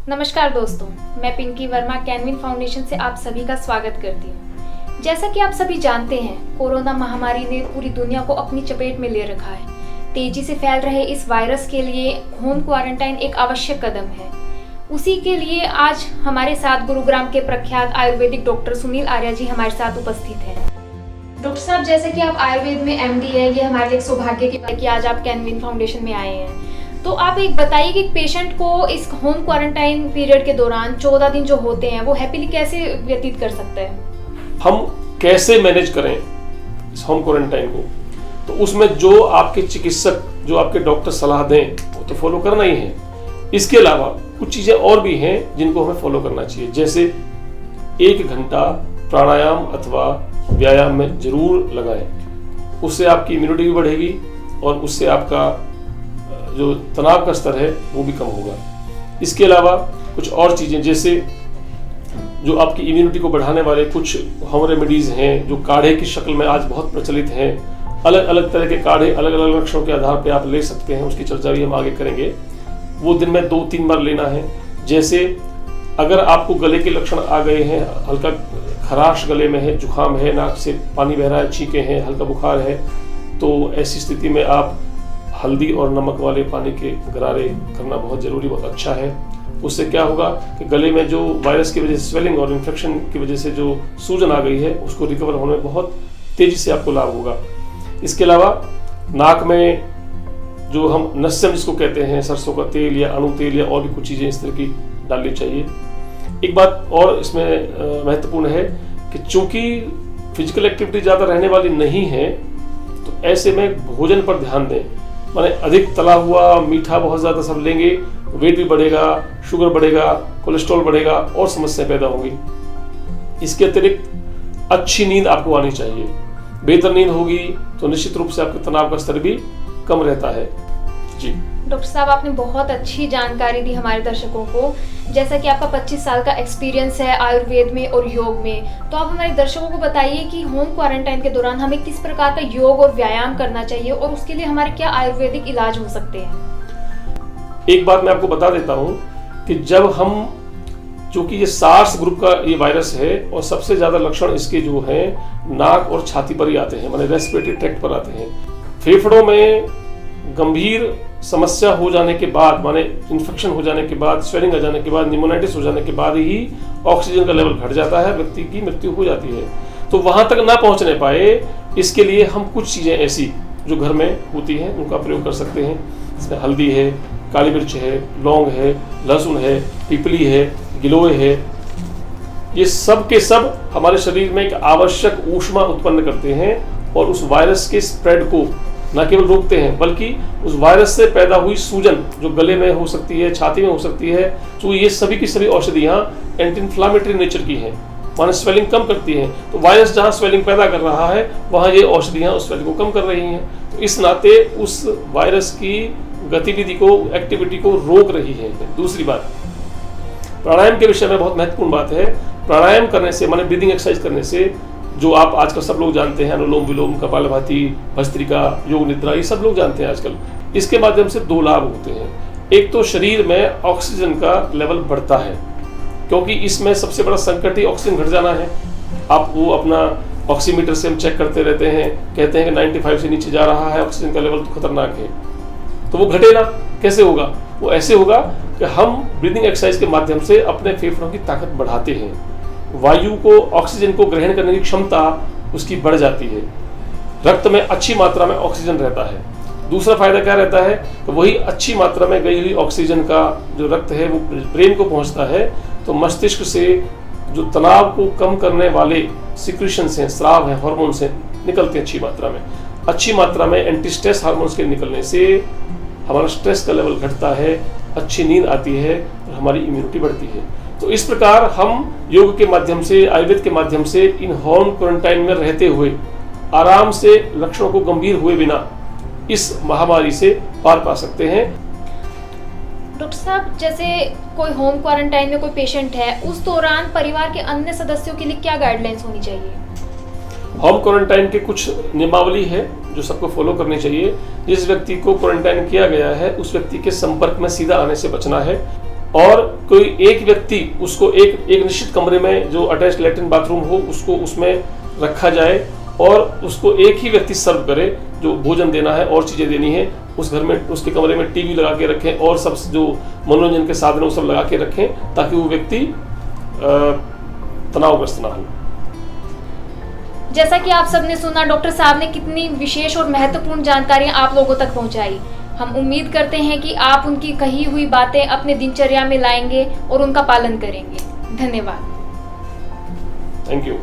नमस्कार दोस्तों, मैं पिंकी वर्मा कैनविन फाउंडेशन से आप सभी का स्वागत करती हूँ। जैसा कि आप सभी जानते हैं, कोरोना महामारी ने पूरी दुनिया को अपनी चपेट में ले रखा है। तेजी से फैल रहे इस वायरस के लिए होम क्वारंटाइन एक आवश्यक कदम है। उसी के लिए आज हमारे साथ गुरुग्राम के प्रख्यात आयुर्वेदिक डॉक्टर सुनील आर्या जी हमारे साथ उपस्थित हैं। डॉक्टर साहब, जैसे कि आप आयुर्वेद में MD है, ये हमारे लिए एक सौभाग्य की बात है कि आज आप कैनविन फाउंडेशन में आए हैं। तो आप एक बताइए कि पेशेंट को इस होम क्वारंटाइन पीरियड के दौरान 14 दिन जो होते हैं वो हैप्पीली कैसे व्यतीत कर सकते हैं? हम कैसे मैनेज करें इस होम क्वारंटाइन को, तो उसमें जो आपके चिकित्सक, जो आपके डॉक्टर सलाह दें वो तो फॉलो करना ही है। इसके अलावा कुछ चीज़ें और भी हैं जिनको हमें फॉलो करना चाहिए, जैसे 1 घंटा प्राणायाम अथवा व्यायाम में जरूर लगाएं। उससे आपकी इम्यूनिटी भी बढ़ेगी और उससे आपका जो तनाव का स्तर है वो भी कम होगा। इसके अलावा कुछ और चीज़ें, जैसे जो आपकी इम्यूनिटी को बढ़ाने वाले कुछ होम रेमेडीज़ हैं जो काढ़े की शक्ल में आज बहुत प्रचलित हैं। अलग अलग तरह के काढ़े अलग अलग लक्षणों के आधार पर आप ले सकते हैं, उसकी चर्चा भी हम आगे करेंगे। वो दिन में 2-3 बार लेना है। जैसे अगर आपको गले के लक्षण आ गए हैं, हल्का खराश गले में है, जुकाम है, नाक से पानी बह रहा है, छींके हैं, हल्का बुखार है, तो ऐसी स्थिति में आप हल्दी और नमक वाले पानी के गरारे करना बहुत ज़रूरी, बहुत अच्छा है। उससे क्या होगा कि गले में जो वायरस की वजह से स्वेलिंग और इन्फेक्शन की वजह से जो सूजन आ गई है उसको रिकवर होने में बहुत तेज़ी से आपको लाभ होगा। इसके अलावा नाक में जो हम नस्यम जिसको कहते हैं, सरसों का तेल या अणु तेल या और भी कुछ चीज़ें इस तरह की डालनी चाहिए। एक बात और इसमें महत्वपूर्ण है कि चूंकि फिजिकल एक्टिविटी ज़्यादा रहने वाली नहीं है, तो ऐसे में भोजन पर ध्यान दें। माने अधिक तला हुआ मीठा बहुत ज़्यादा सब लेंगे, वेट भी बढ़ेगा, शुगर बढ़ेगा, कोलेस्ट्रॉल बढ़ेगा और समस्याएं पैदा होंगी। इसके अतिरिक्त अच्छी नींद आपको आनी चाहिए। बेहतर नींद होगी तो निश्चित रूप से आपके तनाव का स्तर भी कम रहता है। जी डॉक्टर साहब, आपने बहुत अच्छी जानकारी दी हमारे दर्शकों को। जैसा कि आपका 25 साल का एक्सपीरियंस है आयुर्वेद में और योग में, तो आप हमारे दर्शकों को बताइए कि होम क्वारंटाइन के दौरान हमें किस प्रकार का योग और व्यायाम करना चाहिए और उसके लिए हमारे क्या आयुर्वेदिक इलाज हो सकते हैं? एक बात मैं आपको बता देता हूँ कि जब हम, चूंकि ये सार्स ग्रुप का ये वायरस है और सबसे ज्यादा लक्षण इसके जो हैं नाक और छाती पर ही आते हैं, माने रेस्पिरेटरी ट्रैक्ट पर आते हैं। फेफड़ों में गंभीर समस्या हो जाने के बाद, माने इन्फेक्शन हो जाने के बाद, स्वेलिंग आ जाने के बाद, निमोनाइटिस हो जाने के बाद ही ऑक्सीजन का लेवल घट जाता है, व्यक्ति की मृत्यु हो जाती है। तो वहां तक ना पहुंचने पाए, इसके लिए हम कुछ चीजें ऐसी जो घर में होती हैं उनका प्रयोग कर सकते हैं। इसमें हल्दी है, काली मिर्च है, लौंग है, लहसुन है, पिपली है, गिलोय है। ये सब के सब हमारे शरीर में एक आवश्यक ऊष्मा उत्पन्न करते हैं और उस वायरस के स्प्रेड को न केवल रोकते हैं बल्कि उस वायरस से पैदा हुई सूजन जो गले में हो सकती है, छाती में हो सकती है, तो ये सभी की सभी औषधियाँ एंटी इन्फ्लामेटरी नेचर की हैं, माने स्वेलिंग कम करती हैं। तो वायरस जहाँ स्वेलिंग पैदा कर रहा है वहाँ ये औषधियाँ उस स्वेलिंग को कम कर रही हैं। तो इस नाते उस वायरस की गतिविधि को, एक्टिविटी को रोक रही है। दूसरी बात, प्राणायाम के विषय में बहुत महत्वपूर्ण बात है। प्राणायाम करने से, माने ब्रीदिंग एक्सरसाइज करने से, जो आप आजकल सब लोग जानते हैं, अनुलोम विलोम, कपालभाति, भस्त्रिका, योग निद्रा, ये सब लोग जानते हैं आजकल। इसके माध्यम से 2 लाभ होते हैं। एक तो शरीर में ऑक्सीजन का लेवल बढ़ता है, क्योंकि इसमें सबसे बड़ा संकट ही ऑक्सीजन घट जाना है। आप वो अपना ऑक्सीमीटर से हम चेक करते रहते हैं, कहते हैं कि 95 से नीचे जा रहा है ऑक्सीजन का लेवल, तो खतरनाक है। तो वो घटेगा, कैसे होगा? वो ऐसे होगा कि हम ब्रीदिंग एक्सरसाइज के माध्यम से अपने फेफड़ों की ताकत बढ़ाते हैं। वायु को, ऑक्सीजन को ग्रहण करने की क्षमता उसकी बढ़ जाती है। रक्त में अच्छी मात्रा में ऑक्सीजन रहता है। दूसरा फायदा क्या रहता है कि वही अच्छी मात्रा में गई हुई ऑक्सीजन का जो रक्त है वो ब्रेन को पहुंचता है, तो मस्तिष्क से जो तनाव को कम करने वाले सिक्रीशंस हैं, स्राव हैं, हार्मोन्स हैं, निकलते हैं अच्छी मात्रा में। अच्छी मात्रा में एंटी स्ट्रेस हार्मोन्स के निकलने से हमारा स्ट्रेस का लेवल घटता है, अच्छी नींद आती है और हमारी इम्यूनिटी बढ़ती है। तो इस प्रकार हम योग के माध्यम से, आयुर्वेद के माध्यम से इन होम क्वारंटाइन में रहते हुए आराम से, लक्षणों को गंभीर हुए बिना इस महामारी से पार पा सकते हैं। डॉक्टर साहब, जैसे कोई होम क्वारंटाइन में कोई पेशेंट है, उस दौरान परिवार के अन्य सदस्यों के लिए क्या गाइडलाइंस होनी चाहिए? होम क्वारंटाइन के कुछ नियमावली है जो सबको फॉलो करनी चाहिए। जिस व्यक्ति को क्वारंटाइन किया गया है उस व्यक्ति के संपर्क में सीधा आने से बचना है। और कोई एक व्यक्ति उसको एक निश्चित कमरे में जो अटैच लैट्रिन बाथरूम हो उसको उसमें रखा जाए और उसको एक ही व्यक्ति सर्व करे, जो भोजन देना है और चीज़ें देनी है। उस घर में उसके कमरे में टीवी लगा के रखें और सब जो मनोरंजन के साधन वो सब लगा के रखें ताकि वो व्यक्ति तनावग्रस्त ना हो। जैसा कि आप सबने सुना, डॉक्टर साहब ने कितनी विशेष और महत्वपूर्ण जानकारियां आप लोगों तक पहुंचाई। हम उम्मीद करते हैं कि आप उनकी कही हुई बातें अपने दिनचर्या में लाएंगे और उनका पालन करेंगे। धन्यवाद। Thank you.